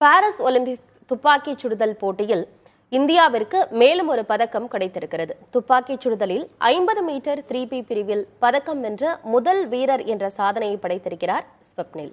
Paris Olympic துப்பாக்கிச் சுடுதல் போட்டியில் இந்தியாவிற்கு மேலும் ஒரு பதக்கம் கிடைத்திருக்கிறது. துப்பாக்கிச் சுடுதலில் 50 மீட்டர் 3P பிரிவில் பதக்கம் வென்ற முதல் வீரர் என்ற சாதனையை படைத்திருக்கிறார் ஸ்வப்னில்.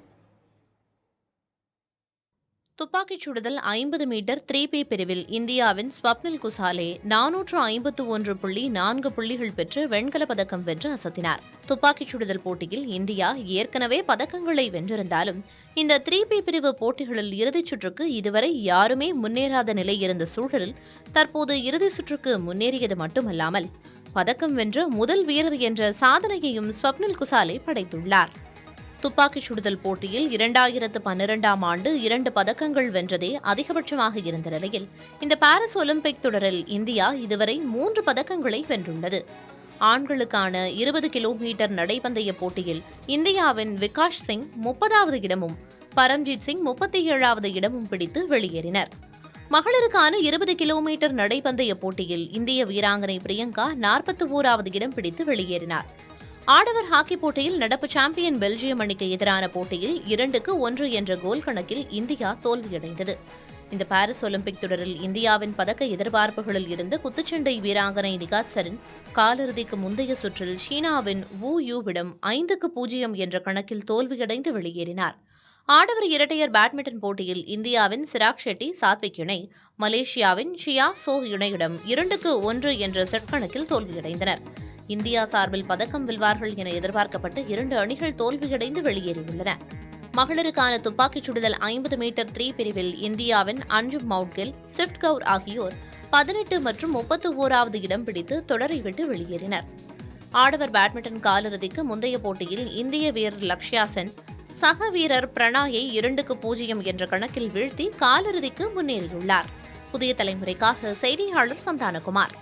துப்பாக்கிச் சுடுதல் 50 மீட்டர் 3P பிரிவில் இந்தியாவின் ஸ்வப்னில் குசாலே 451.4 புள்ளிகள் பெற்று வெண்கலப் பதக்கம் வென்று அசத்தினார். துப்பாக்கிச் சுடுதல் போட்டியில் இந்தியா ஏற்கனவே பதக்கங்களை வென்றிருந்தாலும் இந்த 3P பிரிவு போட்டிகளில் இறுதிச் சுற்றுக்கு இதுவரை யாருமே முன்னேறாத நிலை இருந்த சூழலில் தற்போது இறுதிச் சுற்றுக்கு முன்னேறியது மட்டுமல்லாமல் பதக்கம் வென்ற முதல் வீரர் என்ற சாதனையையும் ஸ்வப்னில் குசாலே படைத்துள்ளார். துப்பாக்கிச் சுடுதல் போட்டியில் 2012ஆம் ஆண்டு 2 பதக்கங்கள் வென்றதே அதிகபட்சமாக இருந்த நிலையில் இந்த பாரிஸ் ஒலிம்பிக் தொடரில் இந்தியா இதுவரை 3 பதக்கங்களை வென்றுள்ளது. ஆண்களுக்கான 20 கிலோமீட்டர் நடைபந்தய போட்டியில் இந்தியாவின் விகாஷ் சிங் 30வது இடமும் பரம்ஜீத் சிங் 37வது இடமும் பிடித்து வெளியேறினர். மகளிருக்கான 20 கிலோமீட்டர் நடைபந்தய போட்டியில் இந்திய வீராங்கனை பிரியங்கா 41வது இடம் பிடித்து வெளியேறினார். ஆடவர் ஹாக்கி போட்டியில் நடப்பு சாம்பியன் பெல்ஜியம் அணிக்கு எதிரான போட்டியில் 2-1 என்ற கோல் கணக்கில் இந்தியா தோல்வியடைந்தது. இந்த பாரிஸ் ஒலிம்பிக் தொடரில் இந்தியாவின் பதக்க எதிர்பார்ப்புகளில் இருந்த குத்துச்சண்டை வீராங்கனை நிகாத் சரீன் காலிறுதிக்கு முந்தைய சுற்றில் சீனாவின் வு யூவிடம் 5-0 என்ற கணக்கில் தோல்வியடைந்து வெளியேறினார். ஆடவர் இரட்டையர் பேட்மிண்டன் போட்டியில் இந்தியாவின் சிராக் ஷெட்டி சாத்விக் இணை மலேசியாவின் ஷியா சோ இணையிடம் 2-1 என்ற செட் கணக்கில் தோல்வியடைந்தனர். இந்தியா சார்பில் பதக்கம் வெல்வார்கள் என எதிர்பார்க்கப்பட்டு 2 அணிகள் தோல்வியடைந்து வெளியேறியுள்ளன. மகளிருக்கான துப்பாக்கிச் சுடுதல் 50 மீட்டர் 3 பிரிவில் இந்தியாவின் அஞ்சும் மவுட்கில், சிஃப்ட் கவுர் ஆகியோர் 18 மற்றும் 31வது இடம் பிடித்து தொடரை விட்டு வெளியேறினர். ஆடவர் பேட்மிண்டன் காலிறுதிக்கு முந்தைய போட்டியில் இந்திய வீரர் லக்ஷ்யா சென் சக வீரர் பிரணாயை 2-0 என்ற கணக்கில் வீழ்த்தி காலிறுதிக்கு முன்னேறியுள்ளார். புதிய தலைமுறைக்காக செய்தியாளர் சந்தானகுமார்.